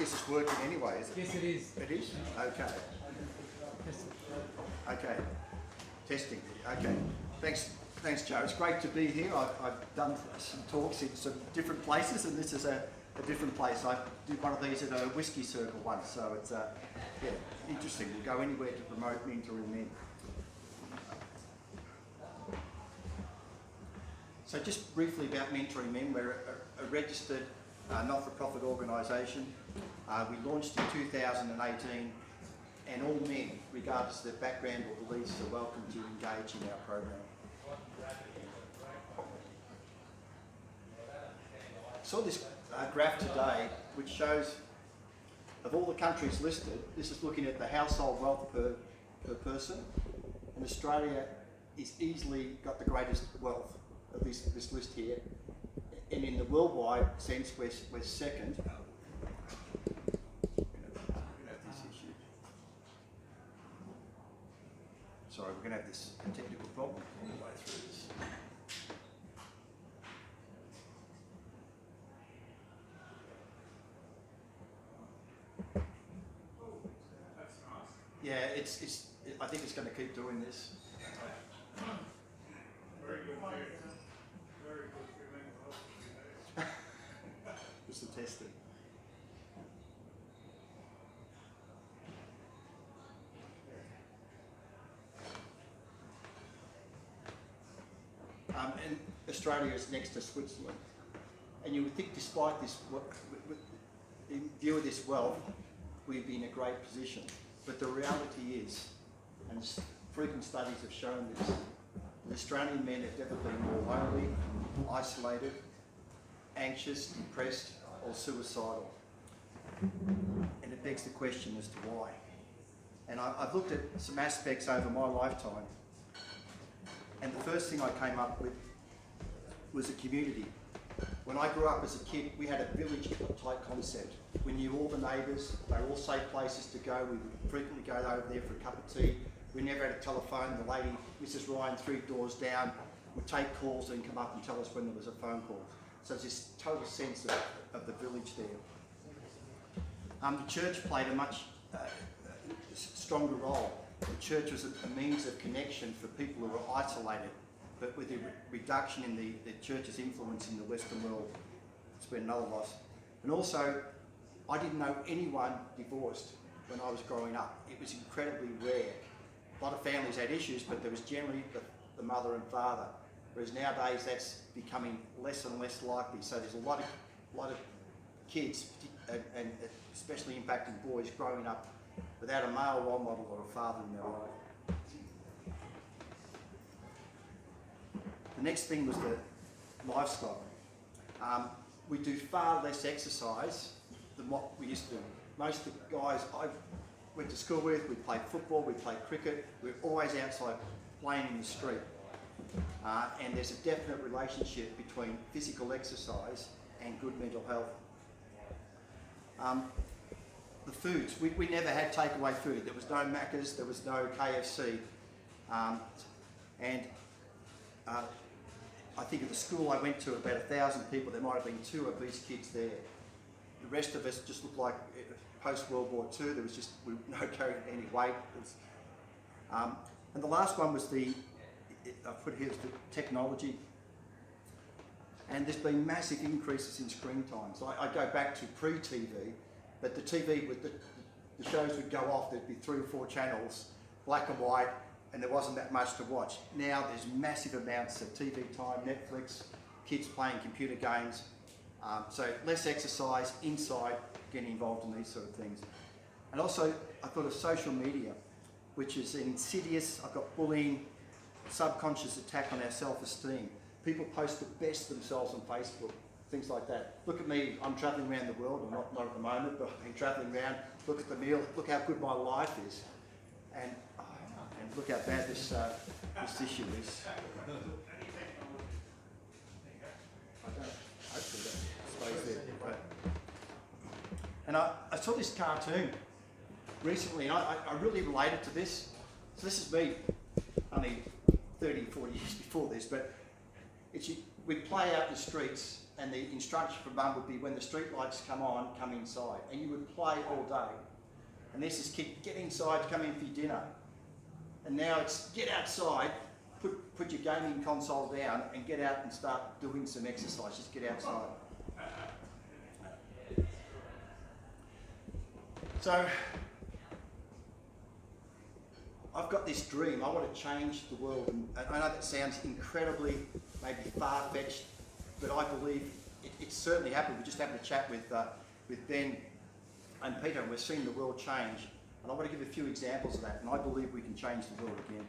guess it's working anyway, is it? Yes, it is. It is? Okay. Okay. Testing. Okay. Thanks, Joe. It's great to be here. I've done some talks in some different places, and this is a different place. I did one of these at a whiskey circle once, so it's yeah, interesting. We'll go anywhere to promote mentoring men. So just briefly about Mentoring Men, we're a registered not-for-profit organisation. We launched in 2018, and all men, regardless of their background or beliefs, are welcome to engage in our program. I saw this graph today which shows, of all the countries listed, this is looking at the household wealth per person, and Australia is easily got the greatest wealth of this list here, and in the worldwide sense we're second. Sorry, we're going to have this technical problem all the way through this. Yeah, I think it's going to keep doing this. Very good. Very good. Just the testing. And Australia is next to Switzerland. And you would think, despite this, in view of this wealth, we'd be in a great position. But the reality is, and frequent studies have shown this, that Australian men have never been more lonely, isolated, anxious, depressed, or suicidal. And it begs the question as to why. And I've looked at some aspects over my lifetime, and the first thing I came up with was a community. When I grew up as a kid, we had a village-type concept. We knew all the neighbours, they were all safe places to go. We would frequently go over there for a cup of tea. We never had a telephone. The lady, Mrs. Ryan, 3 doors down, would take calls and come up and tell us when there was a phone call. So there's this total sense of the village there. The church played a much stronger role. The church was a means of connection for people who were isolated, but with the reduction in the church's influence in the Western world, it's been another loss. And also, I didn't know anyone divorced when I was growing up. It was incredibly rare. A lot of families had issues, but there was generally the mother and father. Whereas nowadays, that's becoming less and less likely. So there's a lot of kids, and especially impacting boys, growing up without a male role model or a father in their life. The next thing was the lifestyle. We do far less exercise than what we used to do. Most of the guys I went to school with, we played football, we played cricket, we're always outside playing in the street. And there's a definite relationship between physical exercise and good mental health. The foods, we never had takeaway food. There was no Macca's, there was no KFC. I think at the school I went to, about 1,000 people, there might have been 2 obese kids there. The rest of us just looked like post-World War II. There was just no carrying any weight. And the last one was I put here, the technology. And there's been massive increases in screen time. So I go back to pre-TV, but the TV, the shows would go off, there'd be 3 or 4 channels, black and white, and there wasn't that much to watch. Now there's massive amounts of TV time, Netflix, kids playing computer games. So less exercise, inside, getting involved in these sort of things. And also, I thought of social media, which is insidious. I've got bullying, subconscious attack on our self-esteem. People post the best themselves on Facebook, things like that. Look at me, I'm travelling around the world, well, not at the moment, but I've been travelling around. Look at the meal, look how good my life is. And look how bad this issue is. Hopefully that stays there. But, and I saw this cartoon recently, and I really related to this. So this is me, only 30, 40 years before this, but it's we'd play out in the streets, and the instruction from Mum would be when the street lights come on, come inside. And you would play all day. And this is kick, get inside, come in for your dinner. And now it's get outside, put your gaming console down and get out and start doing some exercise. Just get outside. So, I've got this dream. I want to change the world. And I know that sounds incredibly, maybe far-fetched, but I believe it's certainly happened. We're just having a chat with Ben and Peter, and we're seeing the world change. And I want to give a few examples of that, and I believe we can change the world again.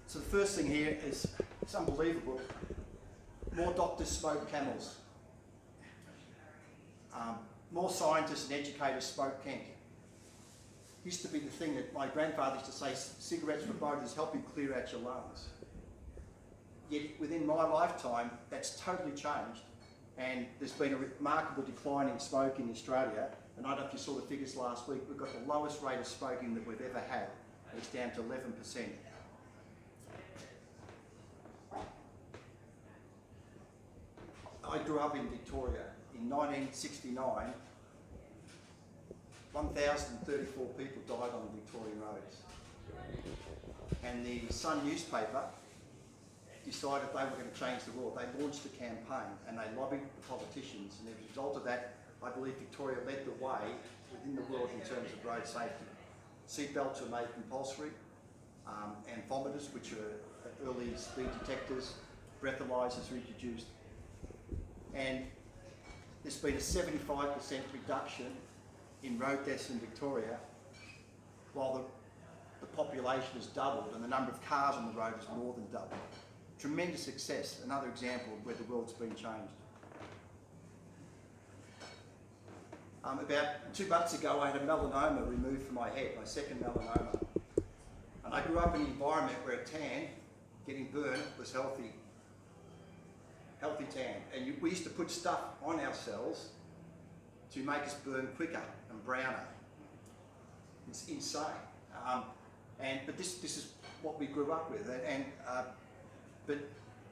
So the first thing here is, it's unbelievable. More doctors smoke Camels. More scientists and educators smoke Kent. Used to be the thing that my grandfather used to say, cigarettes for voters help you clear out your lungs. Yet within my lifetime, that's totally changed. And there's been a remarkable decline in smoking in Australia. And I don't know if you saw the figures last week, we've got the lowest rate of smoking that we've ever had. It's down to 11%. I grew up in Victoria. In 1969, 1,034 people died on the Victorian roads. And the Sun newspaper decided they were going to change the world. They launched a campaign and they lobbied the politicians, and as a result of that, I believe Victoria led the way within the world in terms of road safety. Seatbelts were made compulsory, and vomiters, which are early speed detectors, breathalyzers were introduced. And there's been a 75% reduction in road deaths in Victoria, while the population has doubled and the number of cars on the road has more than doubled. Tremendous success, another example of where the world's been changed. About 2 months ago, I had a melanoma removed from my head, my second melanoma. And I grew up in an environment where a tan, getting burnt, was healthy. Healthy tan. And we used to put stuff on our cells to make us burn quicker and browner. It's insane. But this is what we grew up with. But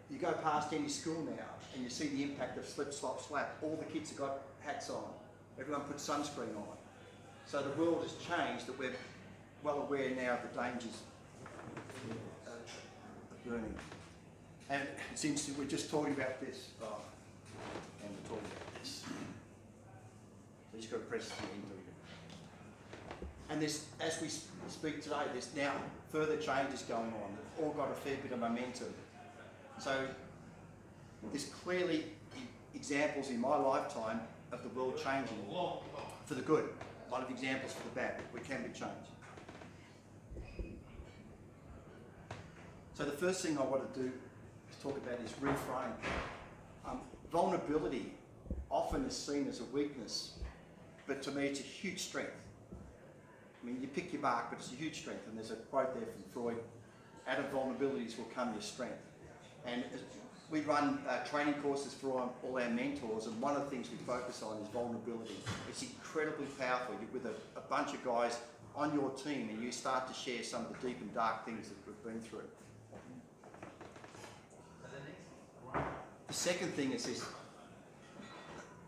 you go past any school now and you see the impact of slip, slop, slap. All the kids have got hats on. Everyone puts sunscreen on. So the world has changed, that we're well aware now of the dangers of burning. And it's interesting, we're just talking about this. And we're talking about this. So you just got to press the end of it. And this, as we speak today, there's now further changes going on. They've all got a fair bit of momentum. So there's clearly examples in my lifetime of the world changing for the good. A lot of examples for the bad. We can be changed. So the first thing I want to do to talk about is reframe. Vulnerability often is seen as a weakness, but to me it's a huge strength. I mean, you pick your mark, but it's a huge strength. And there's a quote there from Freud: out of vulnerabilities will come your strength. And we run training courses for all our mentors, and one of the things we focus on is vulnerability. It's incredibly powerful. You're with a bunch of guys on your team and you start to share some of the deep and dark things that we've been through. The second thing is this: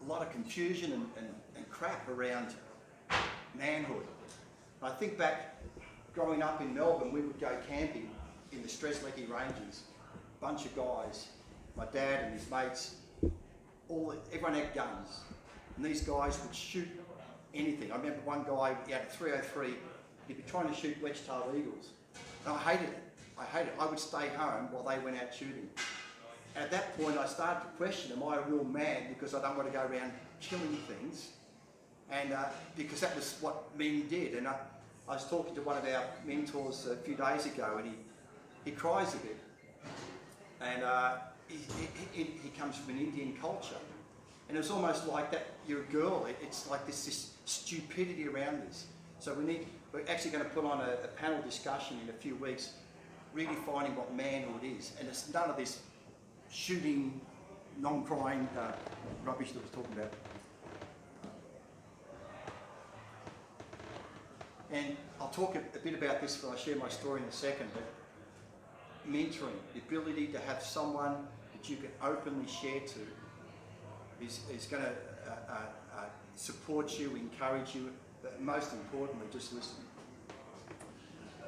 a lot of confusion and crap around manhood. I think back, growing up in Melbourne, we would go camping in the Streslecky Ranges. Bunch of guys, my dad and his mates, everyone had guns, and these guys would shoot anything. I remember one guy, he had a 303, he'd be trying to shoot wedge-tailed eagles. And I hated it. I would stay home while they went out shooting. And at that point I started to question, am I a real man because I don't want to go around killing things? And because that was what men did. And I was talking to one of our mentors a few days ago, and he cries a bit. And he comes from an Indian culture. And it's almost like that, you're a girl, it's like this stupidity around this. So we're actually going to put on a panel discussion in a few weeks, redefining what manhood is. And it's none of this shooting, non-crying rubbish that we're talking about. And I'll talk a bit about this when I share my story in a second, but mentoring, the ability to have someone that you can openly share to, is going to support you, encourage you, but most importantly, just listen.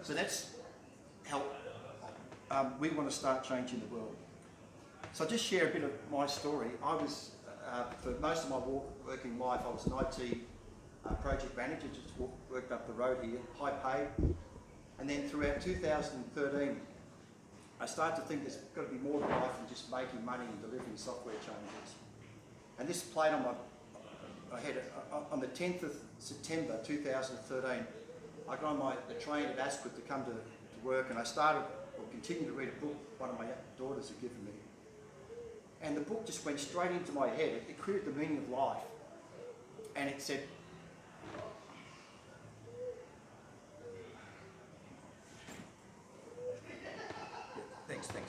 So that's how we want to start changing the world. So I'll just share a bit of my story. I was, for most of my working life, I was an IT project manager, just worked up the road here, high paid. And then throughout 2013, I started to think there's got to be more to life than just making money and delivering software changes. And this played on my head. On the 10th of September 2013, I got on the train at Asquith to come to work, and I started, or continued to read a book one of my daughters had given me. And the book just went straight into my head. It created the meaning of life. And it said, thanks, Ben.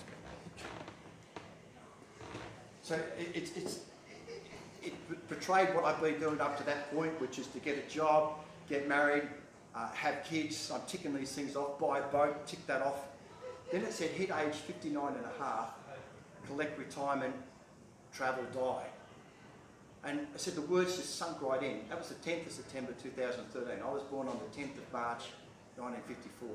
So it portrayed what I've been doing up to that point, which is to get a job, get married, have kids. I'm ticking these things off, buy a boat, tick that off. Then it said hit age 59 and a half, collect retirement, travel, die. And I said the words just sunk right in. That was the 10th of September 2013. I was born on the 10th of March 1954.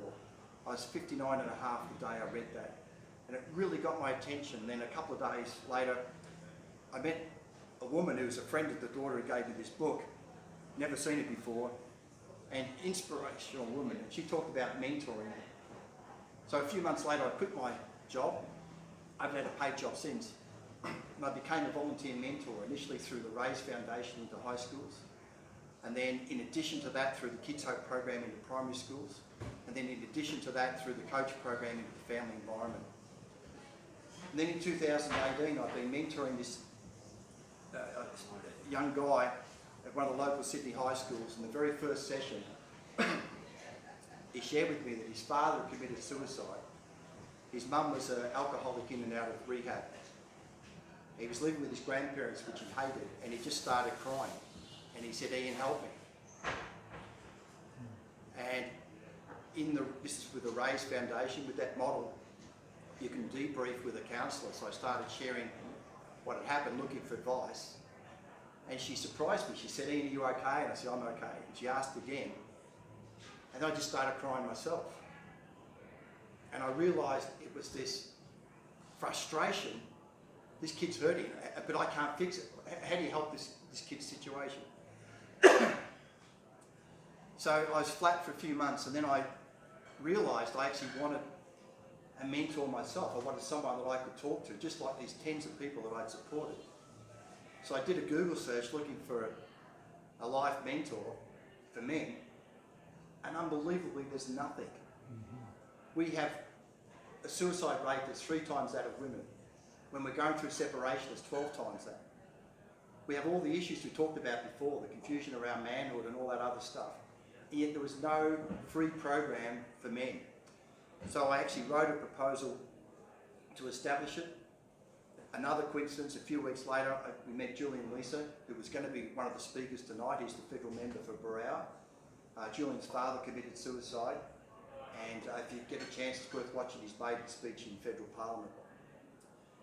I was 59 and a half the day I read that. And it really got my attention. Then a couple of days later, I met a woman who was a friend of the daughter who gave me this book. Never seen it before. An inspirational woman. And she talked about mentoring. So a few months later, I quit my job. I haven't had a paid job since. And I became a volunteer mentor, initially through the Raise Foundation into high schools. And then in addition to that, through the Kids Hope program into primary schools. And then in addition to that, through the coach program into the family environment. And then in 2018, I've been mentoring this young guy at one of the local Sydney high schools. In the very first session, he shared with me that his father had committed suicide. His mum was an alcoholic in and out of rehab. He was living with his grandparents, which he hated, and he just started crying. And he said, Ian, help me. And this is with the Raise Foundation, with that model, you can debrief with a counsellor. So I started sharing what had happened, looking for advice. And she surprised me. She said, Ian, are you okay? And I said, I'm okay. And she asked again. And then I just started crying myself. And I realised it was this frustration. This kid's hurting, but I can't fix it. How do you help this kid's situation? So I was flat for a few months, and then I realised I actually wanted a mentor myself. I wanted someone that I could talk to, just like these tens of people that I'd supported. So I did a Google search looking for a life mentor for men, and unbelievably there's nothing. We have a suicide rate that's 3 times that of women. When we're going through separation, it's 12 times that. We have all the issues we talked about before, the confusion around manhood and all that other stuff. And yet there was no free program for men. So I actually wrote a proposal to establish it. Another coincidence, a few weeks later, we met Julian Lisa, who was going to be one of the speakers tonight. He's the federal member for Barrow. Julian's father committed suicide, and if you get a chance, it's worth watching his maiden speech in federal parliament.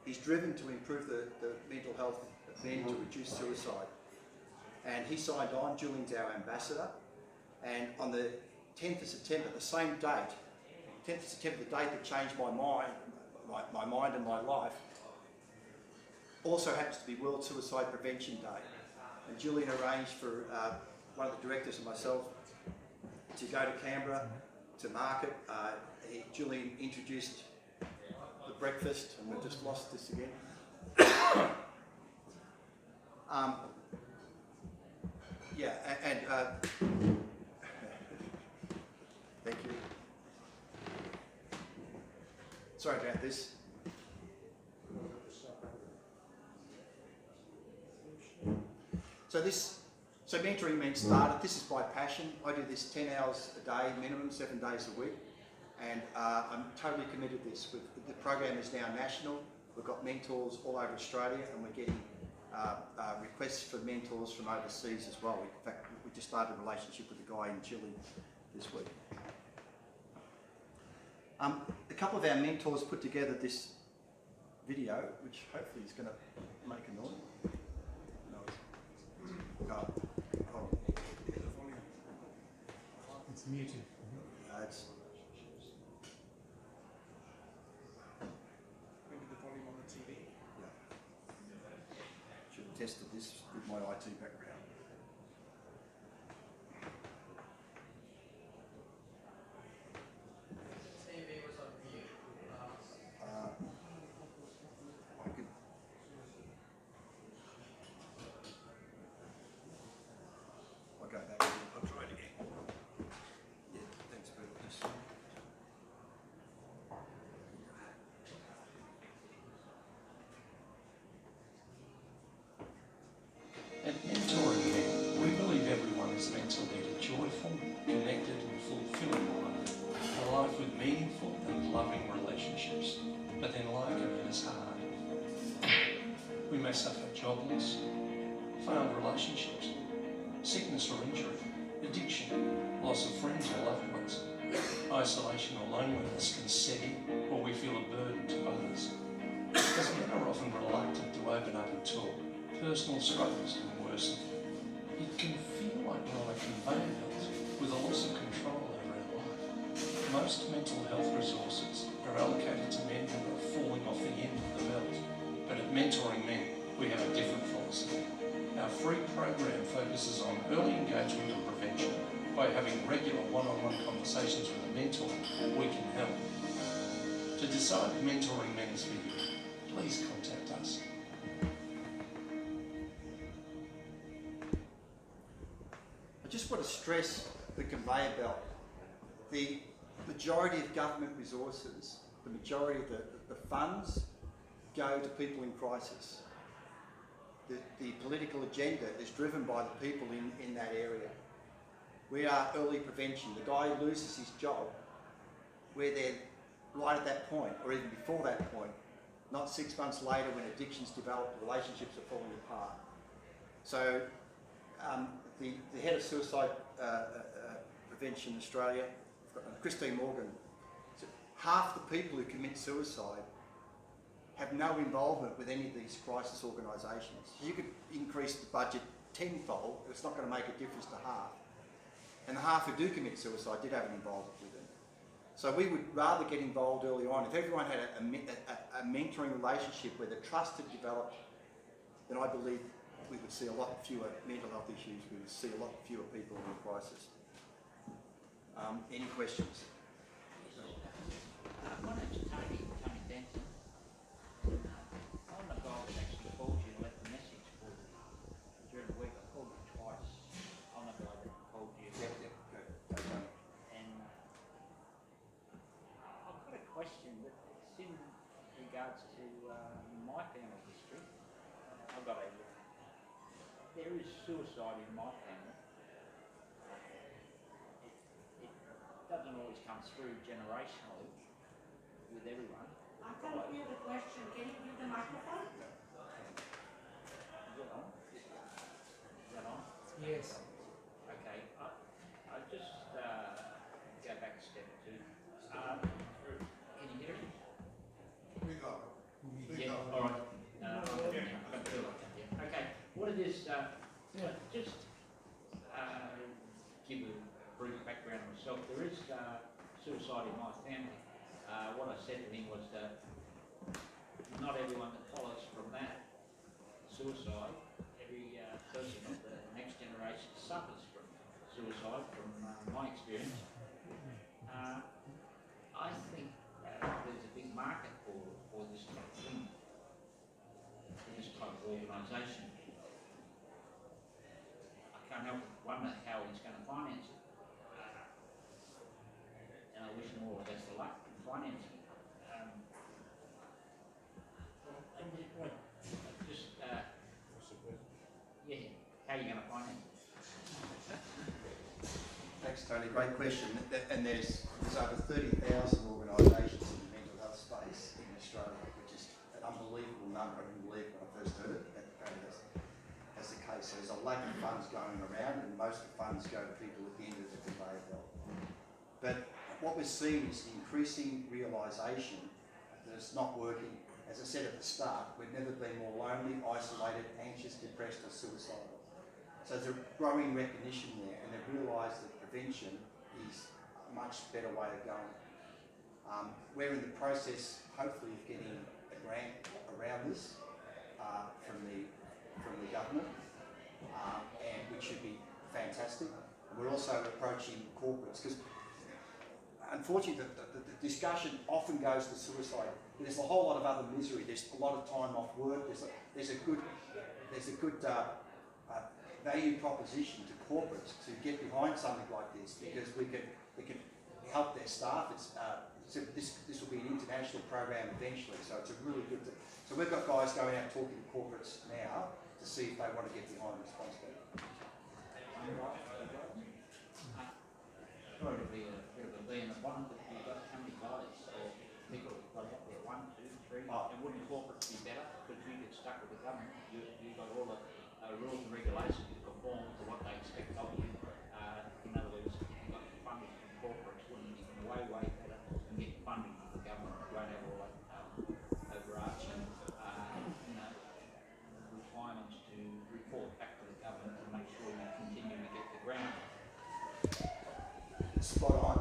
He's driven to improve the mental health of men to reduce suicide. And he signed on. Julian's our ambassador. And on the 10th of September, the same date, 10th of September, the date that changed my mind and my life, also happens to be World Suicide Prevention Day. And Julian arranged for one of the directors and myself to go to Canberra to market. Julian introduced the breakfast, and we've just lost this again. Thank you. Sorry about this. So mentoring men started. This is my passion. I do this 10 hours a day, minimum, 7 days a week. And I'm totally committed to this. The program is now national. We've got mentors all over Australia, and we're getting requests for mentors from overseas as well. In fact, we just started a relationship with a guy in Chile this week. a couple of our mentors put together this video, which hopefully is going to make a noise. No, hold on. It's muted. It's Maybe the volume on the TV. yeah. Should have tested this with my IT background. TV was on mute. I could. I'll go back again. I'll try it again. Yeah, thanks, Bert. Just- At Mentoring Men, we believe everyone is meant to lead a joyful, connected and fulfilling life. A life with meaningful and loving relationships. But then life is hard. We may suffer job loss, failed relationships, sickness or injury, addiction, loss of friends or loved ones. Isolation or loneliness can set in, or we feel a burden to others. Because men are often reluctant to open up and talk. Personal struggles can worsen. It can feel like we're on a conveyor belt with a loss of control over our life. Most mental health resources are allocated to men who are falling off the end of the belt. But at Mentoring Men, we have a different philosophy. Our free program focuses on early engagement and prevention. By having regular one-on-one conversations with a mentor, we can help. To decide if Mentoring Men is for you, please contact us. I just want to stress the conveyor belt. The majority of government resources, the majority of the funds go to people in crisis. The political agenda is driven by the people in that area. We are early prevention. The guy who loses his job, we're there right at that point, or even before that point, not 6 months later when addictions develop, relationships are falling apart. So the head of suicide prevention in Australia, Christine Morgan, said half the people who commit suicide have no involvement with any of these crisis organisations. You could increase the budget tenfold, it's not going to make a difference to half. And the half who do commit suicide did have an involvement with them. So we would rather get involved early on. If everyone had a mentoring relationship where the trust had developed, then I believe we would see a lot fewer mental health issues, we would see a lot fewer people in crisis. Any questions? My name's Tony Benson. One of the guys actually called you and left a message for you during the week. I called you twice. I'm the guy that called you. And I've got a question that it's in regards to my family history. There is suicide in my family. It doesn't always come through generationally with everyone. I can't hear the question. Can you give the microphone? Is it on? Is that on? Yes. Okay. I just go back a step two. Can you hear it? We got it. Yeah. All right. Okay. What it is? Just give a brief background on myself. There is suicide in my family. What I said to him was that not everyone that follows from that suicide, every person of the next generation suffers from suicide, from my experience. I think there's a big market for this type of thing, for this type of organisation. I can't help but wonder how he's going to finance it. And I wish him all the best of luck in financing it. Yeah, how are you going to finance it? Thanks, Tony. Great question. And there's over 30,000 organisations in the mental health space in Australia, which is an unbelievable number. I didn't believe when I first heard it. That's the case. So there's a lack of funds going around, and most of the funds go to people at the end of the conveyor belt. But what we're seeing is increasing realisation that it's not working. As I said at the start, we've never been more lonely, isolated, anxious, depressed or suicidal. So there's a growing recognition there, and they've realised that prevention is a much better way of going. We're in the process, hopefully, of getting a grant around this from the government, and which should be fantastic. And we're also approaching corporates, because unfortunately the discussion often goes to suicide. There's a whole lot of other misery. There's a lot of time off work. There's a good value proposition to corporates to get behind something like this, because we can help their staff. So this will be an international program eventually, so it's a really good thing. So we've got guys going out talking to corporates now to see if they want to get behind responsibility. Sorry to be a bit of a being a one, but you've got how many guys or people you've got out there? 1, 2, 3. And wouldn't corporates be better? Because you get stuck with the government. You've got all the rules and regulations to conform to what they expect of you. In other words, you've got funding from corporates, wouldn't you? In a way better than get funding from the government. You won't have all that overarching, requirements to report back to the government to make sure you continue to get the grant. Spot on.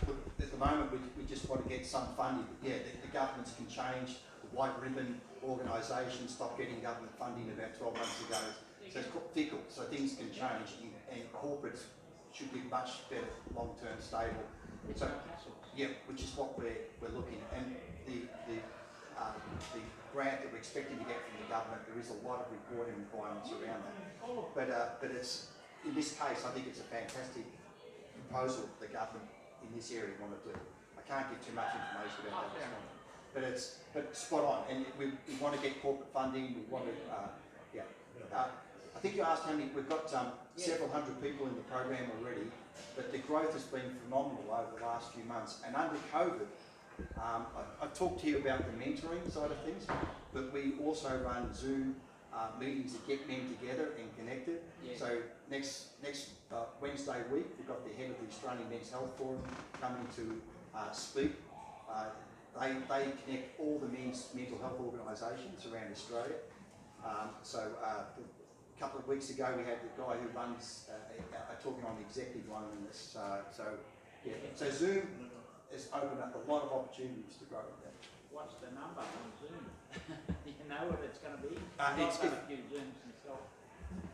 Look, at the moment, we just want to get some funding. But yeah, the governments can change. The White Ribbon organisation stopped getting government funding about 12 months ago. So it's quite fickle. So things can change, and corporates should be much better, long-term, stable. So yeah, which is what we're looking at. And the grant that we're expecting to get from the government, there is a lot of reporting requirements around that. But it's, in this case, I think it's a fantastic proposal the government in this area want to do. I can't give too much information about that this morning, but spot on. And we want to get corporate funding. We want to, I think you asked how many. We've got several hundred people in the program already, but the growth has been phenomenal over the last few months. And under COVID, I've talked to you about the mentoring side of things, but we also run Zoom meetings that get men together and connected. Yeah. So next Wednesday week, we've got the head of the Australian Men's Health Forum coming to speak. They connect all the men's mental health organisations around Australia. A couple of weeks ago, we had the guy who runs talking on the executive one in this. So Zoom has opened up a lot of opportunities to grow with that. What's the number on Zoom? You know what it's going to be? I've done a few Zooms myself.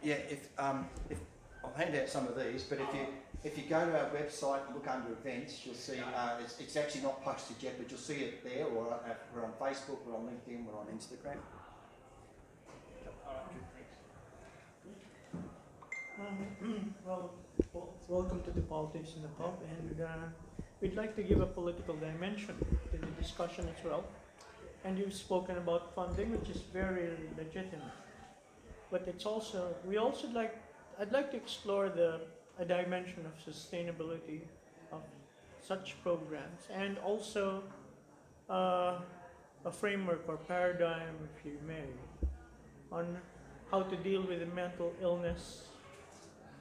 Yeah, if I'll hand out some of these, but if you go to our website and look under events, you'll see it's actually not posted yet, but you'll see it there. Or we're on Facebook, we're on LinkedIn, we're on Instagram. Welcome to the Politics in the Pub, and we'd like to give a political dimension to the discussion as well. And you've spoken about funding, which is very legitimate. But it's also, I'd like to explore a dimension of sustainability of such programs, and also a framework or paradigm, if you may, on how to deal with the mental illness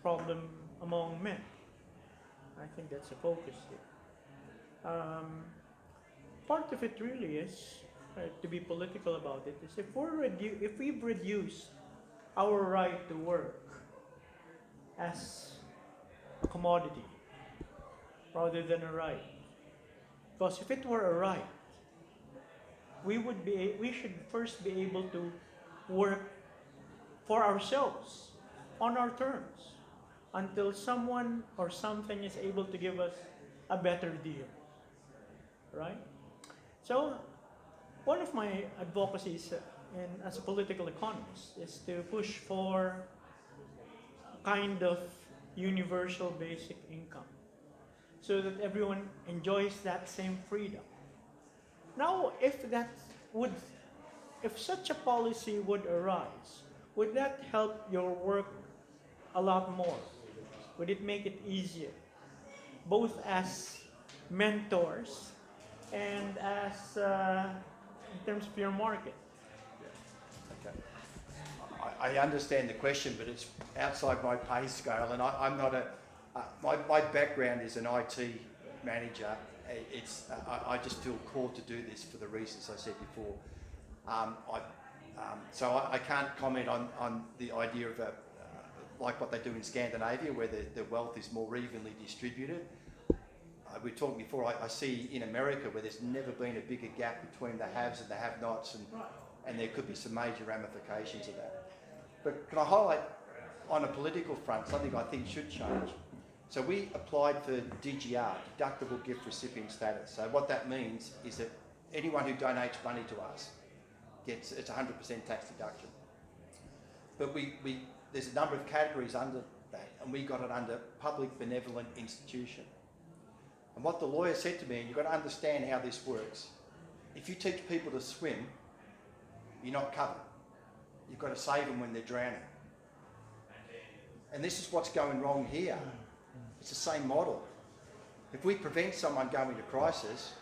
problem among men. I think that's a focus here. Part of it really is, to be political about it, is if we've reduced our right to work as a commodity rather than a right. Because if it were a right, we should first be able to work for ourselves on our terms until someone or something is able to give us a better deal, right? So one of my advocacies as a political economist is to push for a kind of universal basic income so that everyone enjoys that same freedom. Now, if such a policy would arise, would that help your work a lot more? Would it make it easier, both as mentors and as in terms of your market? Okay. I understand the question, but it's outside my pay scale, and I'm not my background is an IT manager I just feel called to do this for the reasons I said before. So I can't comment on the idea of like what they do in Scandinavia, where the wealth is more evenly distributed. We were talking before, I see in America where there's never been a bigger gap between the haves and the have-nots, and there could be some major ramifications of that. But can I highlight on a political front something I think should change? So we applied for DGR, deductible gift recipient status. So what that means is that anyone who donates money to us gets, it's 100% tax deduction. But there's a number of categories under that, and we got it under public benevolent institution. And what the lawyer said to me, and you've got to understand how this works, if you teach people to swim, you're not covered. You've got to save them when they're drowning. And this is what's going wrong here. It's the same model. If we prevent someone going into crisis,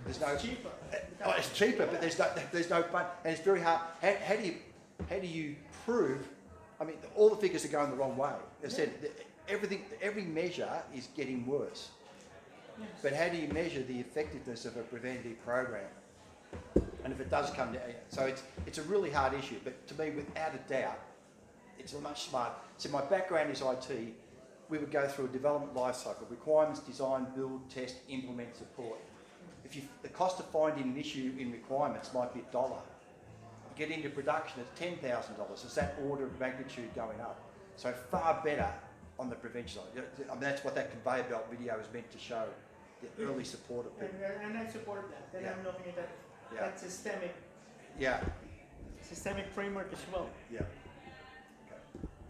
there's no... It's cheaper. Oh, it's cheaper, but there's no fun. And it's very hard. How do you prove... I mean, all the figures are going the wrong way. As I said, every measure is getting worse. Yes. But how do you measure the effectiveness of a preventative program? And if it does come to... So it's a really hard issue, but to me, without a doubt, it's much smarter. So my background is IT. We would go through a development life cycle: requirements, design, build, test, implement, support. The cost of finding an issue in requirements might be $1. You get into production, it's $10,000. It's that order of magnitude going up. So far better on the prevention side. I mean, that's what that conveyor belt video is meant to show, the early support of people. And I support that. Then I'm looking at that systemic framework as well. Yeah.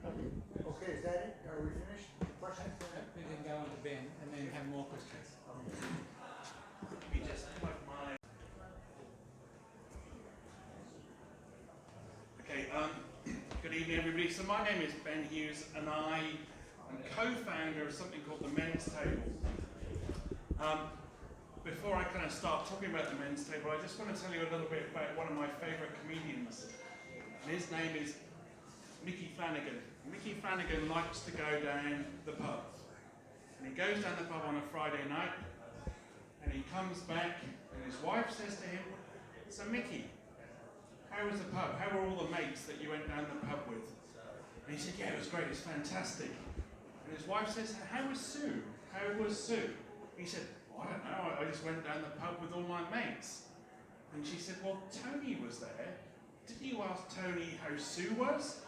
Okay, is that it? Are we finished? Questions? We can go on to Ben and then have more questions. We just plug my... Okay, good evening everybody. So my name is Ben Hughes and I am co-founder of something called the Men's Table. Before I kind of start talking about the Men's Table, I just want to tell you a little bit about one of my favourite comedians. And his name is Mickey Flanagan. Mickey Flanagan likes to go down the pub. And he goes down the pub on a Friday night, and he comes back, and his wife says to him, "So Mickey, how was the pub? How were all the mates that you went down the pub with?" And he said, "Yeah, it was great, it's fantastic." And his wife says, "How was Sue? How was Sue?" He said, "I don't know, I just went down the pub with all my mates." And she said, "Well, Tony was there. Didn't you ask Tony how Sue was?"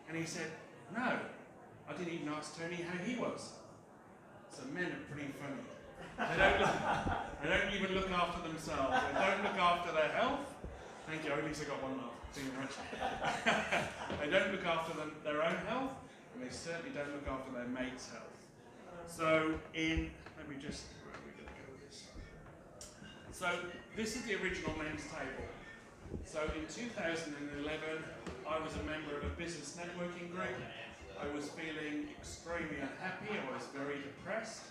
And he said, "No, I didn't even ask Tony how he was." So men are pretty funny. They don't even look after themselves. They don't look after their health. Thank you, at least I got one laugh. Thank you very much. They don't look after their own health, and they certainly don't look after their mate's health. So let me just, where are we going to go with this? So this is the original Men's Table. So in 2011, I was a member of a business networking group. I was feeling extremely unhappy. I was very depressed.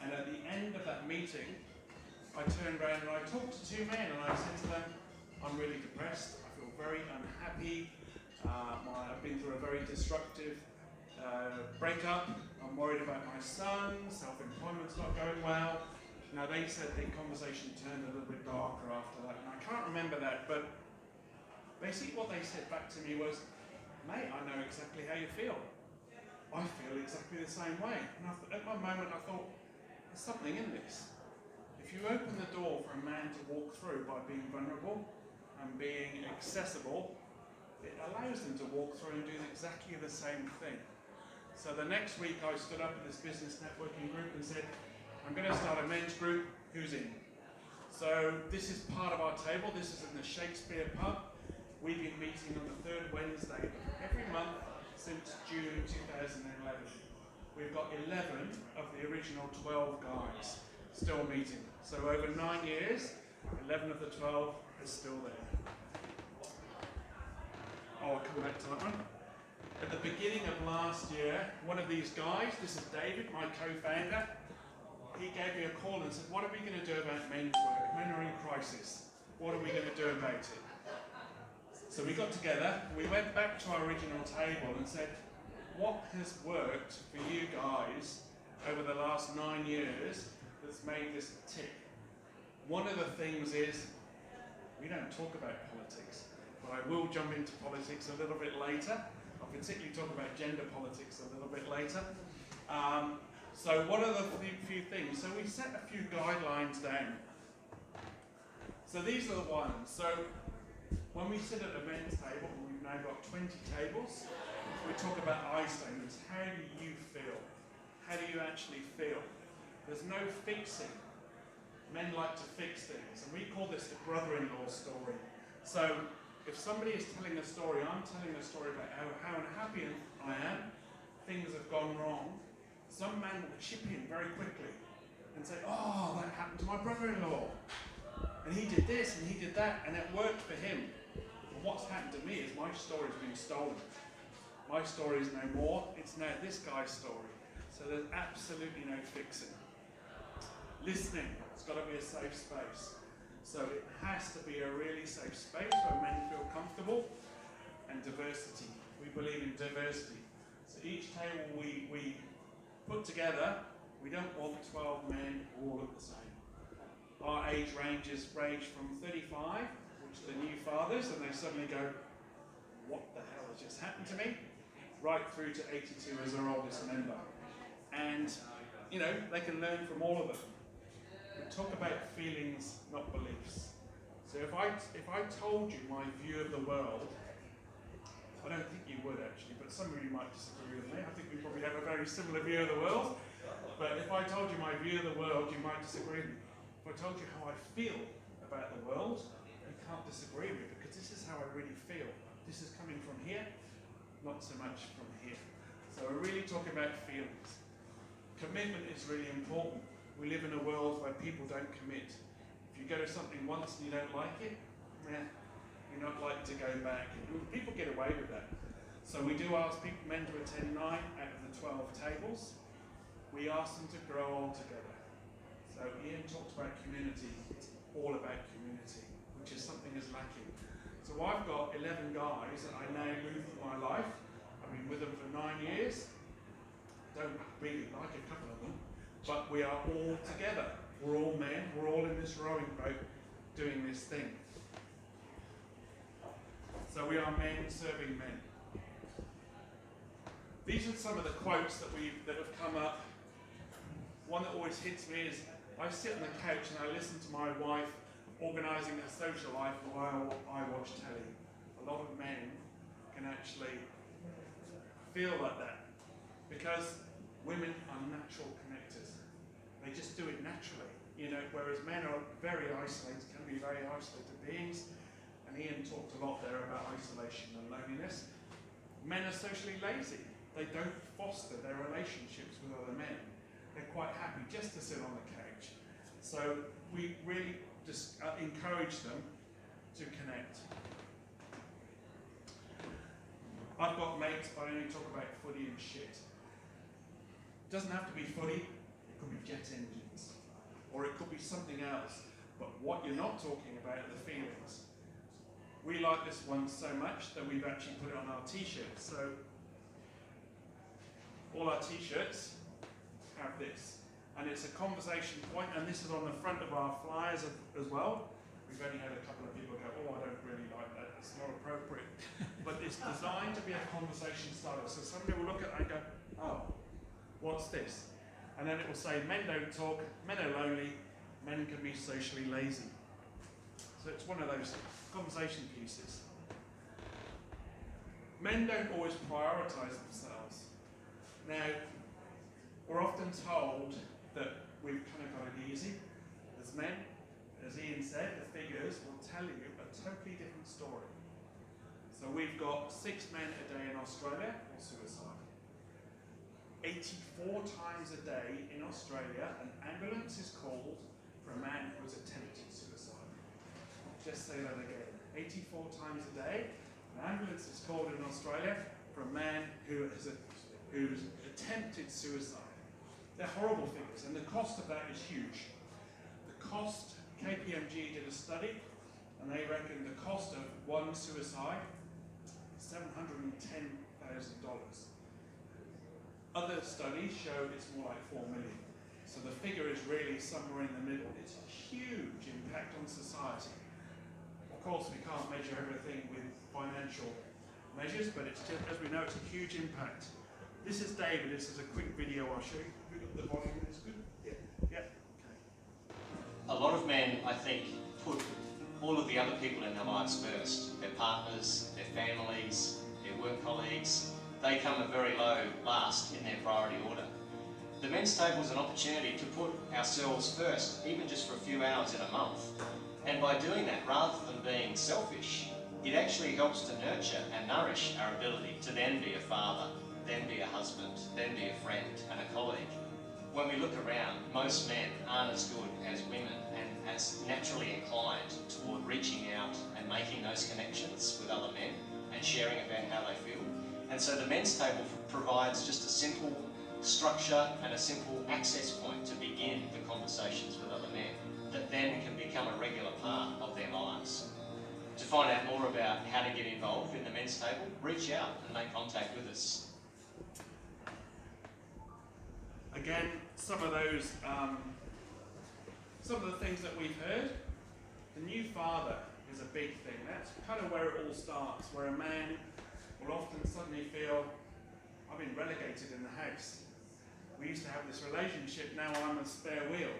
And at the end of that meeting, I turned around and I talked to two men and I said to them, "I'm really depressed. I feel very unhappy. I've been through a very destructive breakup. I'm worried about my son. Self-employment's not going well." Now they said the conversation turned a little bit darker after that, and I can't remember that, but basically what they said back to me was, "Mate, I know exactly how you feel. I feel exactly the same way." And at my moment I thought, there's something in this. If you open the door for a man to walk through by being vulnerable and being accessible, it allows them to walk through and do exactly the same thing. So the next week I stood up in this business networking group and said, "I'm going to start a men's group, who's in?" So this is part of our table. This is in the Shakespeare pub. We've been meeting on the third Wednesday of every month since June 2011. We've got 11 of the original 12 guys still meeting. So over 9 years, 11 of the 12 is still there. I'll come back to that one. At the beginning of last year, one of these guys, this is David, my co-founder, he gave me a call and said, "What are we going to do about men's work? Men are in crisis. What are we going to do about it?" So we got together, we went back to our original table and said, "What has worked for you guys over the last 9 years that's made this tick. One of the things is we don't talk about politics, but I will jump into politics a little bit later. I'll particularly talk about gender politics a little bit later. So what are the few things? So we set a few guidelines down. So these are the ones. So when we sit at a men's table, we've now got 20 tables, we talk about I statements. How do you feel? How do you actually feel? There's no fixing. Men like to fix things, and we call this the brother-in-law story. So if somebody is telling a story, I'm telling a story about how unhappy I am, things have gone wrong, some man will chip in very quickly and say, oh, that happened to my brother-in-law. And he did this and he did that, and it worked for him. But what's happened to me is my story's been stolen. My story is no more, it's now this guy's story. So there's absolutely no fixing. Listening, it's got to be a safe space. So it has to be a really safe space where men feel comfortable, and diversity. We believe in diversity. So each table we put together, we don't want 12 men all at the same. Our age ranges range from 35, which are the new fathers, and they suddenly go, what the hell has just happened to me? Right through to 82 as our oldest member. And, you know, they can learn from all of them. We talk about feelings, not beliefs. So if I told you my view of the world, I don't think you would actually, but some of you might disagree with me. I think we probably have a very similar view of the world. But if I told you my view of the world, you might disagree with me. If I told you how I feel about the world, you can't disagree with me, because this is how I really feel. This is coming from here, not so much from here. So we're really talking about feelings. Commitment is really important. We live in a world where people don't commit. If you go to something once and you don't like it, you're not likely to go back. And people get away with that. So we do ask men to attend 9 out of the 12 tables. We ask them to grow old together. So Ian talked about community. It's all about community, which is something that's lacking. So I've got 11 guys that I now move through my life. I've been with them for 9 years. Don't really like a couple of them, but we are all together. We're all men. We're all in this rowing boat doing this thing. So we are men serving men. These are some of the quotes that have come up. One that always hits me is, I sit on the couch and I listen to my wife organising her social life while I watch telly. A lot of men can actually feel like that, because women are natural connectors. They just do it naturally, you know, whereas men are very isolated, can be very isolated beings. And Ian talked a lot there about isolation and loneliness. Men are socially lazy. They don't foster their relationships with other men. They're quite happy just to sit on the couch. So we really just encourage them to connect. I've got mates, but I only talk about footy and shit. It doesn't have to be footy, it could be jet engines, or it could be something else. But what you're not talking about are the feelings. We like this one so much that we've actually put it on our t-shirts. So all our t-shirts have this. And it's a conversation point, and this is on the front of our flyers as well. We've only had a couple of people go, oh, I don't really like that, it's not appropriate. But it's designed to be a conversation starter. So somebody will look at it and go, oh, what's this? And then it will say, men don't talk, men are lonely, men can be socially lazy. So it's one of those conversation pieces. Men don't always prioritise themselves. Now, we're often told that we've kind of got it easy. As men, as Ian said, the figures will tell you a totally different story. So we've got 6 men a day in Australia for suicide. 84 times a day in Australia, an ambulance is called for a man who has attempted suicide. Just say that again. 84 times a day, an ambulance is called in Australia for a man who's attempted suicide. They're horrible figures, and the cost of that is huge. The cost, KPMG did a study, and they reckon the cost of one suicide is $710,000. Other studies show it's more like $4 million. So the figure is really somewhere in the middle. It's a huge impact on society. Of course, we can't measure everything with financial measures, but it's just, as we know, it's a huge impact. This is David. This is a quick video I'll show you. Have we got the volume? It's good? Yeah. Yeah. Okay. A lot of men, I think, put all of the other people in their lives first. Their partners, their families, their work colleagues. They come a very low last in their priority order. The men's table is an opportunity to put ourselves first, even just for a few hours in a month. And by doing that, rather than being selfish, it actually helps to nurture and nourish our ability to then be a father, then be a husband, then be a friend and a colleague. When we look around, most men aren't as good as women and as naturally inclined toward reaching out and making those connections with other men and sharing about how they feel. And so the men's table provides just a simple structure and a simple access point to begin the conversations with other men that then can become a regular part of their lives. To find out more about how to get involved in the men's table, reach out and make contact with us. Again, some of those, some of the things that we've heard. The new father is a big thing. That's kind of where it all starts, where a man will often suddenly feel, I've been relegated in the house. We used to have this relationship, now I'm a spare wheel.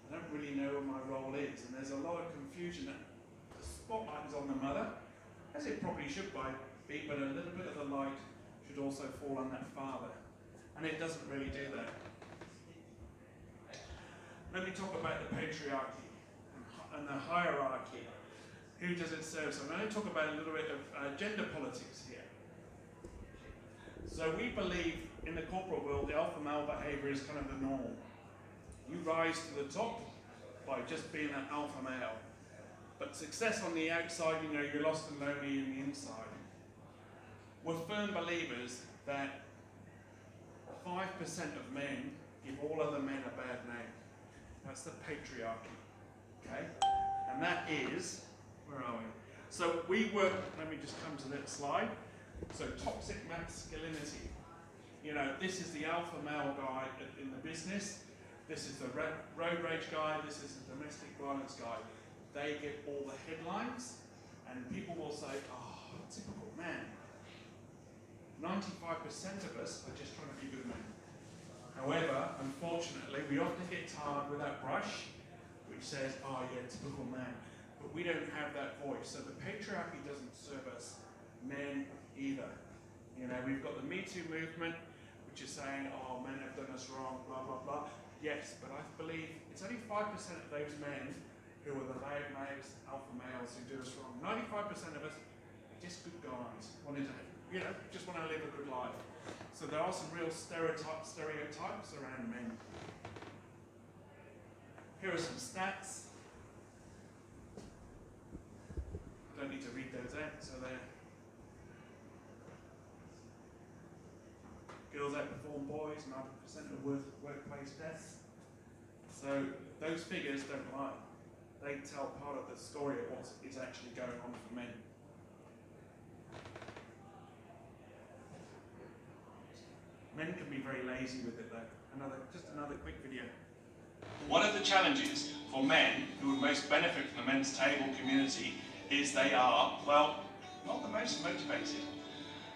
I don't really know what my role is, and there's a lot of confusion. The spotlight is on the mother, as it probably should be, but a little bit of the light should also fall on that father. And it doesn't really do that. Let me talk about the patriarchy and the hierarchy. Who does it serve? So I'm going to talk about a little bit of gender politics here. So we believe in the corporate world, the alpha male behaviour is kind of the norm. You rise to the top by just being an alpha male. But success on the outside, you know, you're lost and lonely in the inside. We're firm believers that 5% of men give all other men a bad name. That's the patriarchy, okay? And that is, where are we? So we work, let me just come to that slide. So toxic masculinity. You know, this is the alpha male guy in the business. This is the road rage guy. This is the domestic violence guy. They get all the headlines, and people will say, oh, typical man. 95% of us are just trying to be good men. However, unfortunately, we often get tarred with that brush, which says, oh yeah, typical man. But we don't have that voice. So the patriarchy doesn't serve us men either. You know, we've got the Me Too movement, which is saying, oh, men have done us wrong, blah, blah, blah. Yes, but I believe it's only 5% of those men who are the loud males, alpha males who do us wrong. 95% of us are just good guys, wanting to, you know, just want to live a good life. So there are some real stereotypes around men. Here are some stats. I don't need to read those out, so they're girls outperform boys, 90% of workplace deaths. So those figures don't lie. They tell part of the story of what is actually going on for men. Men can be very lazy with it though. Just another quick video. One of the challenges for men who would most benefit from the men's table community is they are, well, not the most motivated.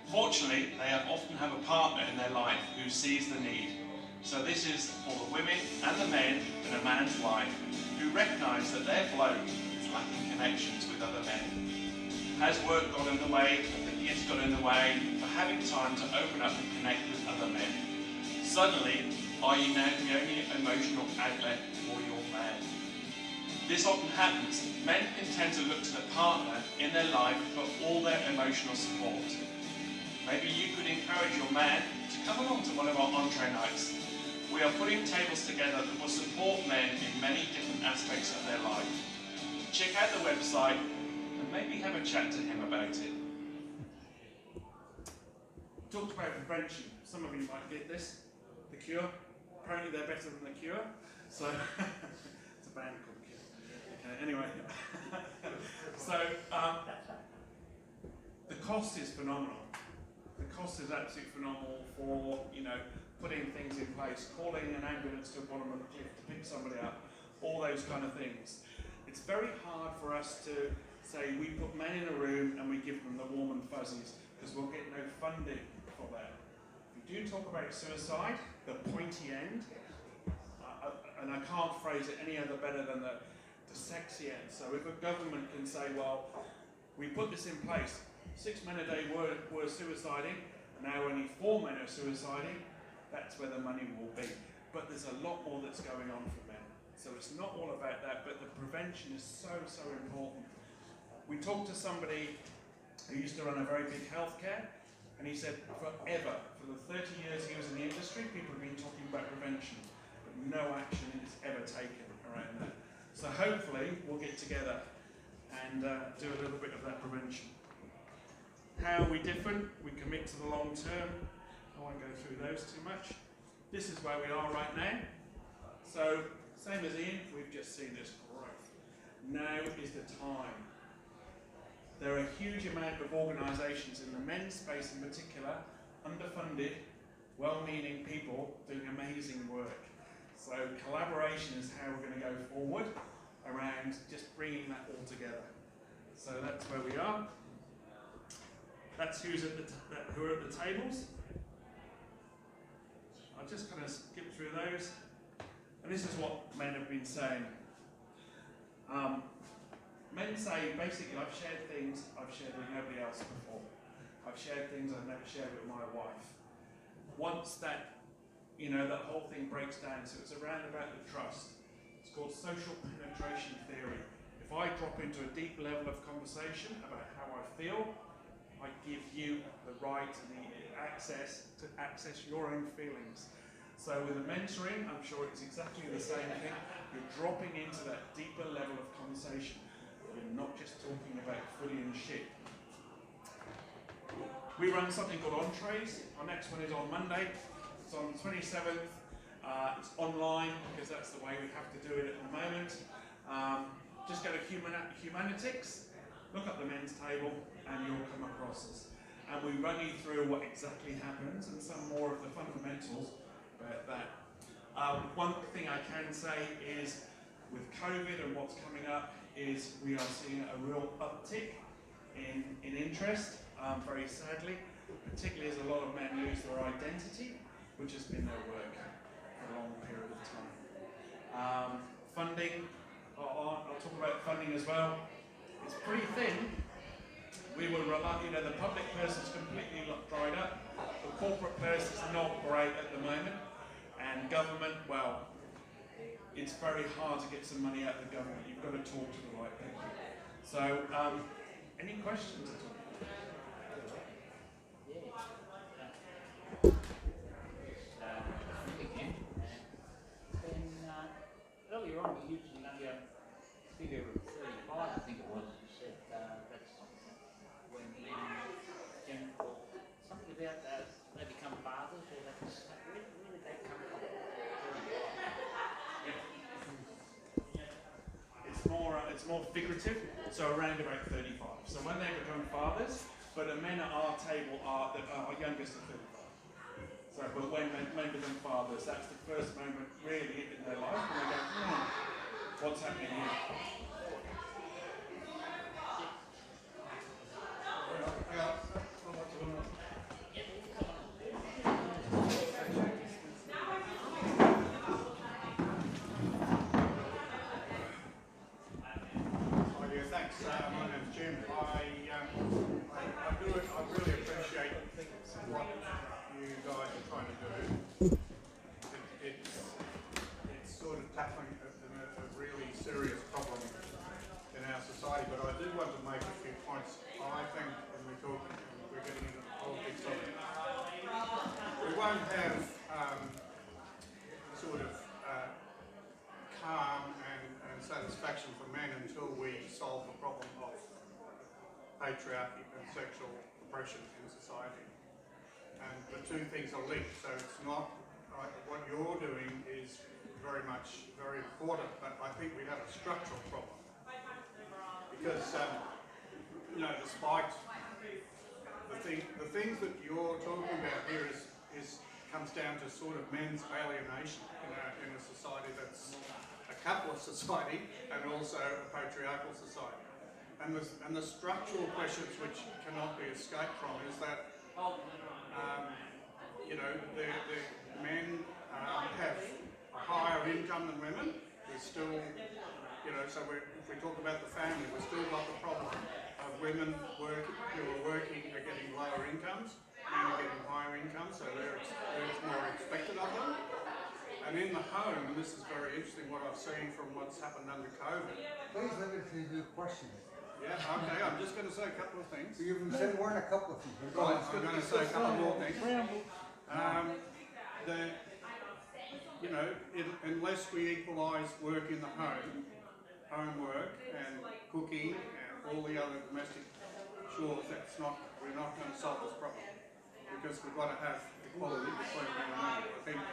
Fortunately, they often have a partner in their life who sees the need. So this is for the women and the men in a man's life who recognise that their bloke is lacking connections with other men. Has work got in the way, the kids got in the way, for having time to open up and connect with other men. Suddenly, are you now the only emotional outlet for your man? This often happens. Men can tend to look to the partner in their life for all their emotional support. Maybe you could encourage your man to come along to one of our entree nights. We are putting tables together that will support men in many different aspects of their life. Check out the website and maybe have a chat to him about it. Talked about prevention. Some of you might get this. The Cure. Apparently they're better than The Cure. So, it's a band called The Cure. Okay, anyway. So, the cost is phenomenal. The cost is absolutely phenomenal for, you know, putting things in place, calling an ambulance to the bottom of the cliff to pick somebody up, all those kind of things. It's very hard for us to say we put men in a room and we give them the warm and fuzzies because we'll get no funding for that. If you do talk about suicide, the pointy end, and I can't phrase it any other better than the sexy end. So if a government can say, well, we put this in place, 6 men a day were suiciding, and now only 4 men are suiciding, that's where the money will be. But there's a lot more that's going on for men. So it's not all about that, but the prevention is so, so important. We talked to somebody who used to run a very big healthcare, and he said forever, for the 30 years he was in the industry, people have been talking about prevention, but no action is ever taken around that. So hopefully we'll get together and do a little bit of that prevention. How are we different? We commit to the long term. I won't go through those too much. This is where we are right now. So, same as Ian, we've just seen this growth. Now is the time. There are a huge amount of organisations in the men's space in particular, underfunded, well-meaning people doing amazing work. So collaboration is how we're going to go forward around just bringing that all together. So that's where we are. That's who are at the tables. I'll just kind of skip through those. And this is what men have been saying. Men say, basically, I've shared things I've shared with nobody else before. I've shared things I've never shared with my wife. Once that, that whole thing breaks down, so it's around about the trust. It's called social penetration theory. If I drop into a deep level of conversation about how I feel, I give you the right and the access to access your own feelings. So with the mentoring, I'm sure it's exactly the same thing. You're dropping into that deeper level of conversation. We're not just talking about footy and shit. We run something called Entrees. Our next one is on Monday. It's on the 27th. It's online because that's the way we have to do it at the moment. Just go to Humanitics, look up the men's table, and you'll come across us. And we run you through what exactly happens and some more of the fundamentals about that. One thing I can say is with COVID and what's coming up is we are seeing a real uptick in interest, very sadly, particularly as a lot of men lose their identity, which has been their work for a long period of time. Funding, I'll talk about funding as well. It's pretty thin. We were reluctant, the public purse is completely dried up. The corporate purse is not great at the moment. And government, well, it's very hard to get some money out of the government. You've got to talk to the right people. So, any questions at all? Earlier on, you used the figure of 35, I think it was. You said that's when men something about they become fathers, or that's where did that come from? It's more figurative, so around about 35. So when they become fathers, but the men at our table are youngest at 35. So, but when men become fathers, that's the first moment really in their life when they go, what's happening here? Thanks. My name's Jim. I really appreciate what you guys are trying to do. It's sort of tackling a really serious problem in our society. But I do want to make a few points. I think when we're getting into the politics of it, we won't have sort of calm and satisfaction for men until we solve the problem of patriarchy and sexual oppression in society. And the two things are linked, so it's not, what you're doing is very important, but I think we have a structural problem. Because, despite the things that you're talking about here is comes down to sort of men's alienation in a society that's a capitalist society and also a patriarchal society. And the structural questions which cannot be escaped from is that you know, the men have a higher income than women. There's still, you know, so if we talk about the family, we've still got the problem of women who are working are getting lower incomes, men are getting higher incomes, so there's more expected of them. And in the home, and this is very interesting what I've seen from what's happened under COVID. Please limit to your question. Yeah, okay, I'm just going to say a couple of things. You said weren't a couple of things. Right, I'm going to say a couple more things. You know, unless we equalise work in the home, homework and cooking and all the other domestic chores, we're not going to solve this problem, because we've got to have equality between men and women.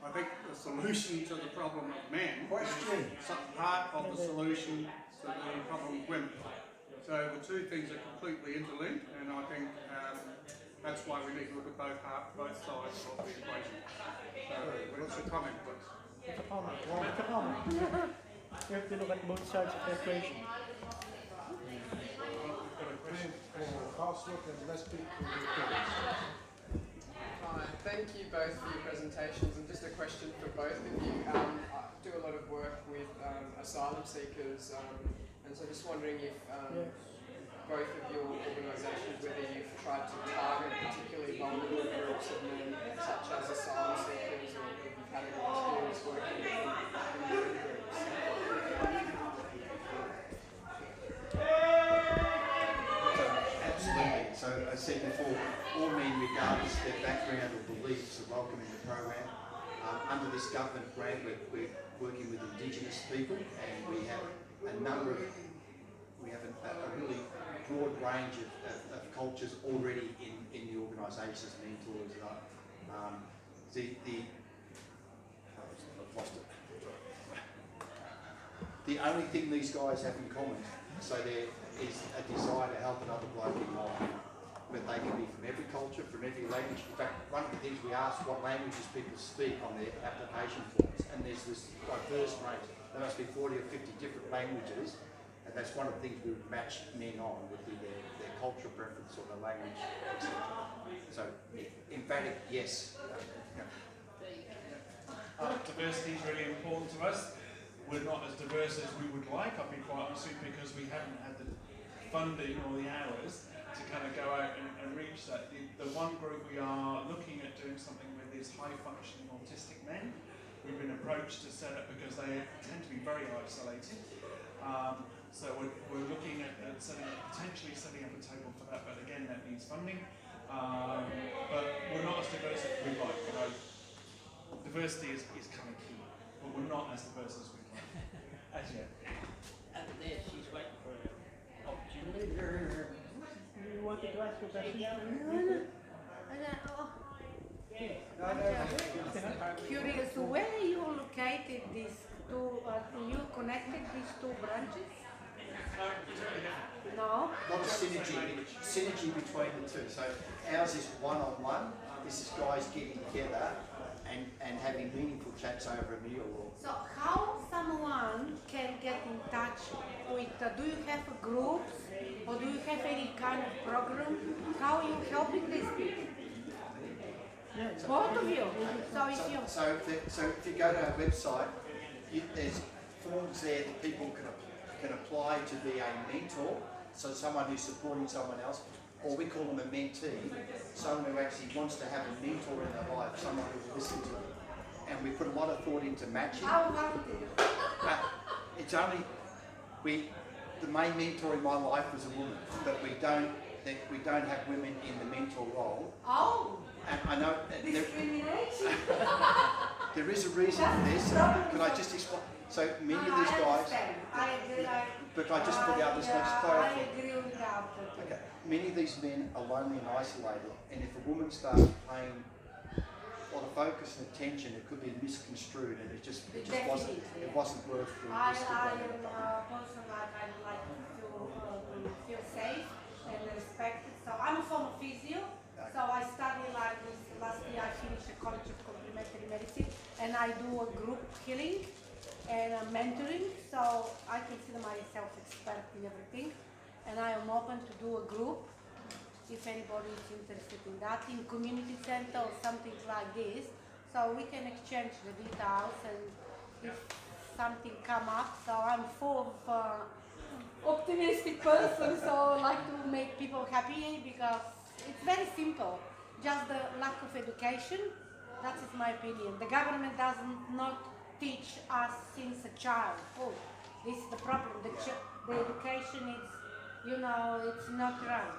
I think the solution to the problem of men is part of the solution to the problem of women. So the two things are completely interlinked, and I think that's why we need to look at both sides of the equation. So what's a comment, please? It's a comment. Well, it's a comment. You have to look at both sides of the equation. Hi, thank you both for your presentations, and just a question for both of you. I do a lot of work with asylum seekers, and so just wondering if both of your organisations, whether you've tried to target particularly vulnerable groups of men, such as asylum seekers, or if you've had any experience working in groups. Absolutely. So I said before, all men, regardless of their background or beliefs, are welcome in the program. Under this government grant, we're working with Indigenous people, and we have a really broad range of cultures already in the organisation as mentors. I've lost it. The only thing these guys have in common, so there is a desire to help another bloke in life. But they can be from every culture, from every language. In fact, one of the things we ask what languages people speak on their application forms, and there's this diverse range. There must be 40 or 50 different languages, and that's one of the things we would match men on, would be their cultural preference or their language, etc. So, emphatic, yes. Diversity is really important to us. We're not as diverse as we would like, I'll be quite honest with you, because we haven't had the funding or the hours to kind of go out and reach that. The one group we are looking at doing something with is high-functioning autistic men. We've been approached to set up because they tend to be very isolated. So we're looking at potentially setting up a table for that, but again, that needs funding. But we're not as diverse as we'd like. You know, diversity is kind of key, but we're not as diverse as we'd like. As yet. Over there, she's waiting for an opportunity. You wanted to ask a question? Curious, where you located these two, you connected these two branches? No? Not synergy between the two. So ours is one-on-one. This is guys getting together and having meaningful chats over a meal. So how someone can get in touch with, do you have groups or do you have any kind of program? How are you helping these people? Both of you. So if you go to our website, there's forms there that people can apply to be a mentor, so someone who's supporting someone else, or we call them a mentee, someone who actually wants to have a mentor in their life, someone who will listen to them. And we put a lot of thought into matching. But it's only, the main mentor in my life was a woman, but we don't have women in the mentor role. Oh. And I know Discrimination. there is a reason for this. Can I just explain? So many of these guys. I agree. But I just put out this next clarify. I agree with that. Okay. Many of these men are lonely and isolated, and if a woman starts paying a lot of focus and attention, it could be misconstrued, and it just wasn't worth the risk. I am a person I like to feel safe and respected. So I'm a former physio. So I studied like this last year. I finished a I do a group healing and mentoring, so I consider myself expert in everything, and I am open to do a group if anybody is interested in that, in community center or something like this, so we can exchange the details, and if something come up, so I'm full of optimistic person, so I like to make people happy because it's very simple, just the lack of education. That is my opinion. The government does not teach us since a child. Oh, this is the problem. The education is, it's not right.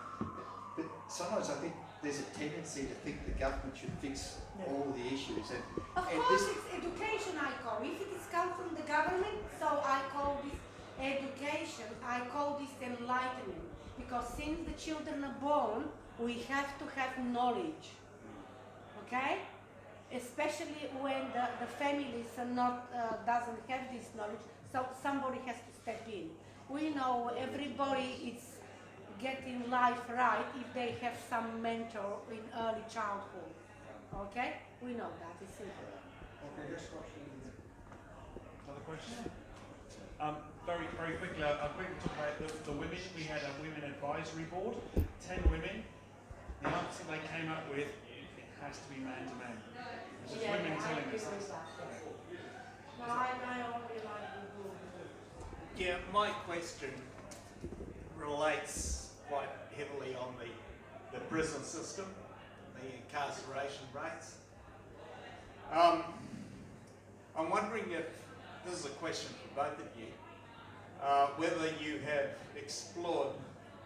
But sometimes I think there's a tendency to think the government should fix all the issues. Of course, it's education I call. If it is come from the government, so I call this education, I call this enlightenment. Because since the children are born, we have to have knowledge. Okay? Especially when the families are not, doesn't have this knowledge, so somebody has to step in. We know everybody is getting life right if they have some mentor in early childhood. Okay? We know that, it's simple. Okay, next question. Another question? Very quickly, I'll quickly talk about the women. We had a women advisory board, 10 women. The answer they came up with, it has to be man to man. It's just women telling us this. No, I only like the Yeah, my question relates quite heavily on the prison system, the incarceration rates. I'm wondering if, this is a question for both of you, whether you have explored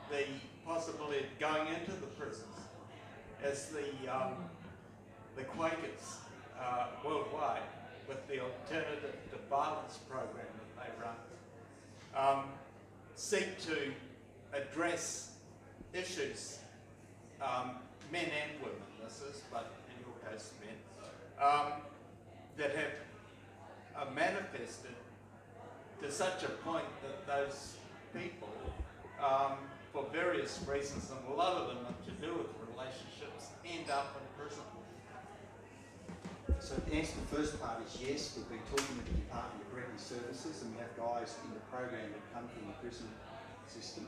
the possibility of going into the prisons as the Quakers worldwide with the Alternative to Violence program that they run, seek to address issues, men and women, this is, but in your case men, that have manifested to such a point that those people, for various reasons, and a lot of them have to do with relationships, end up in prison. So the answer to the first part is yes. We've been talking with the Department of Corrective Services, and we have guys in the program that come from the prison system.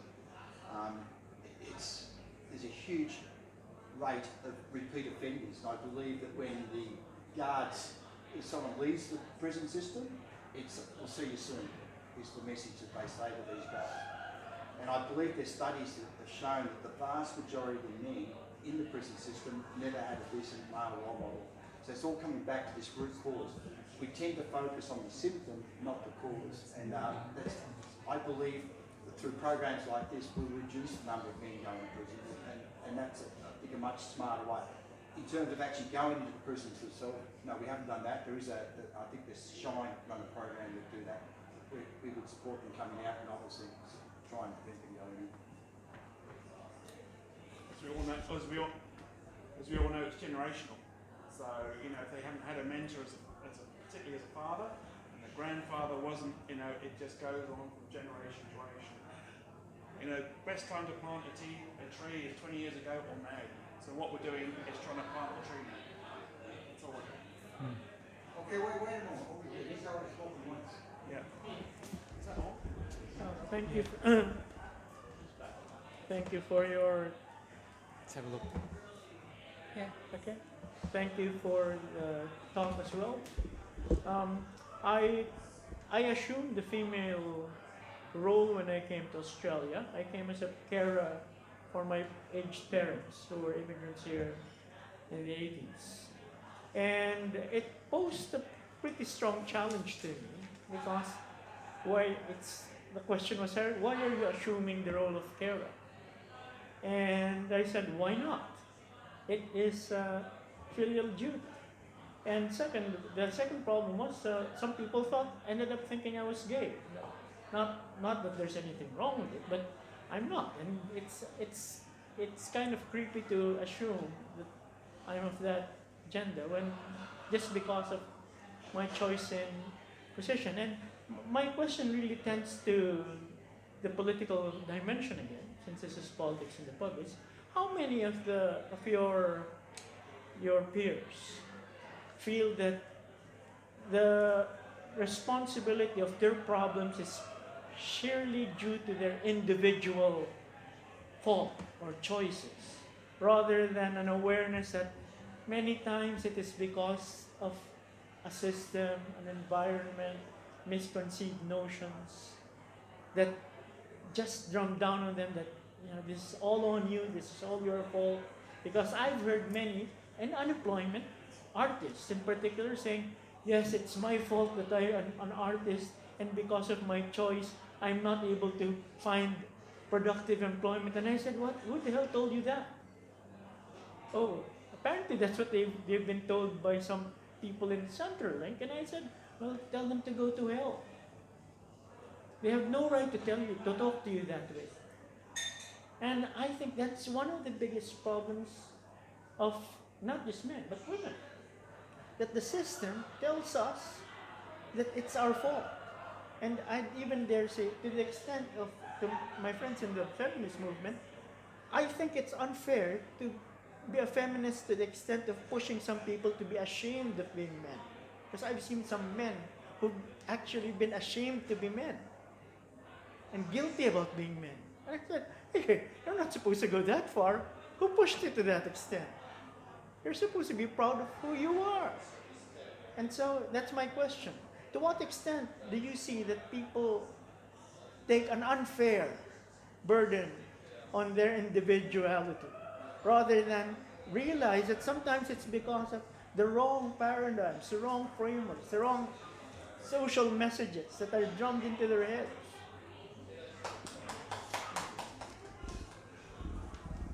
There's a huge rate of repeat offenders, and I believe that when the guards, if someone leaves the prison system, it's "we'll see you soon" is the message that they say to these guys. And I believe there's studies that have shown that the vast majority of the men in the prison system never had a decent male role model. So it's all coming back to this root cause. We tend to focus on the symptom, not the cause. And I believe that through programs like this, we'll reduce the number of men going to prison. And that's, I think, a much smarter way. In terms of actually going into the prisons themselves, no, we haven't done that. There is I think there's Shine run a program that do that. We would support them coming out and obviously try and prevent them going in. As we all know, it's generational. So, if they haven't had a mentor, particularly as a father, and the grandfather wasn't, it just goes on from generation to generation. Best time to plant a tree is 20 years ago or now. So what we're doing is trying to plant the tree now. That's all we're doing. Okay, wait a moment. Over here, he's already spoken once. Yeah. Is that all? Thank you. Thank you for your. Let's have a look. Yeah. Okay. Thank you for the talk as well. I assumed the female role when I came to Australia. I came as a carer for my aged parents who were immigrants here in the 80s. And it posed a pretty strong challenge to me because the question was, why are you assuming the role of carer? And I said, why not? It is filial duty. And the second problem was some people ended up thinking I was gay. Not that there's anything wrong with it, but I'm not. And it's kind of creepy to assume that I'm of that gender when just because of my choice in position. And my question really tends to the political dimension again, since this is politics in the pub. Is how many of your peers feel that the responsibility of their problems is sheerly due to their individual fault or choices, rather than an awareness that many times it is because of a system, an environment, misconceived notions that just drum down on them that, you know, this is all on you, this is all your fault. Because I've heard many, and unemployment, artists in particular, saying, yes, it's my fault that I am an artist, and because of my choice, I'm not able to find productive employment. And I said, what? Who the hell told you that? Oh, apparently that's what they've been told by some people in Centrelink. And I said, well, tell them to go to hell. They have no right to tell you, to talk to you that way. And I think that's one of the biggest problems of not just men, but women. That the system tells us that it's our fault. And I'd even dare say, to the extent of to my friends in the feminist movement, I think it's unfair to be a feminist to the extent of pushing some people to be ashamed of being men. Because I've seen some men who've actually been ashamed to be men and guilty about being men. And I said, hey, you're not supposed to go that far. Who pushed you to that extent? You're supposed to be proud of who you are. And so that's my question. To what extent do you see that people take an unfair burden on their individuality rather than realize that sometimes it's because of the wrong paradigms, the wrong frameworks, the wrong social messages that are drummed into their heads?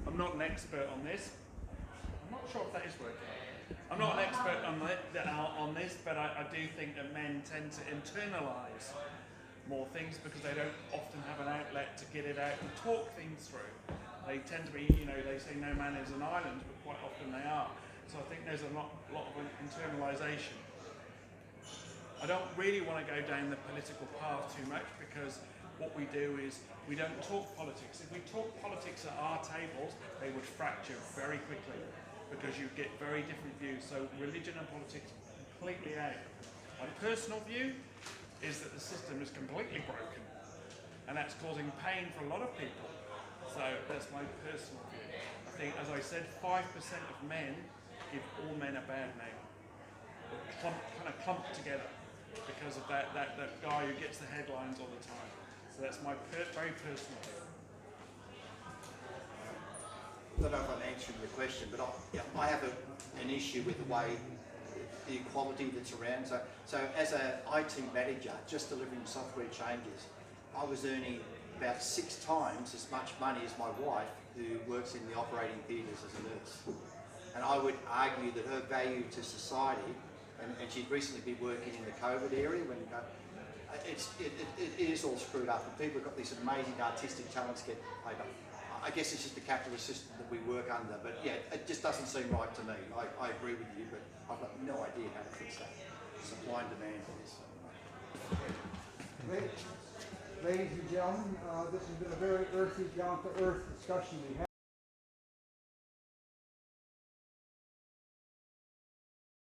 I'm not an expert on this. I'm not sure if that is working. I'm not an expert on this, but I do think that men tend to internalise more things because they don't often have an outlet to get it out and talk things through. They tend to be, you know, they say no man is an island, but quite often they are. So I think there's a lot of internalisation. I don't really want to go down the political path too much because what we do is we don't talk politics. If we talk politics at our tables, they would fracture very quickly because you get very different views. So religion and politics completely out. My personal view is that the system is completely broken and that's causing pain for a lot of people. So that's my personal view. I think, as I said, 5% of men give all men a bad name. They're kind of clumped together because of that guy who gets the headlines all the time. So that's my very personal view. I don't know if I'm answering the question, but I have an issue with the way the equality that's around. So as an IT manager, just delivering software changes, I was earning about 6 times as much money as my wife, who works in the operating theatres as a nurse. And I would argue that her value to society, and she'd recently been working in the COVID area, when it is all screwed up, and people have got these amazing artistic talents get paid up. I guess it's just the capitalist system that we work under, but yeah, it just doesn't seem right to me. I agree with you, but I've got no idea how to fix that. Supply and demand for this. Ladies and gentlemen, this has been a very earthy, down-to-earth discussion we had.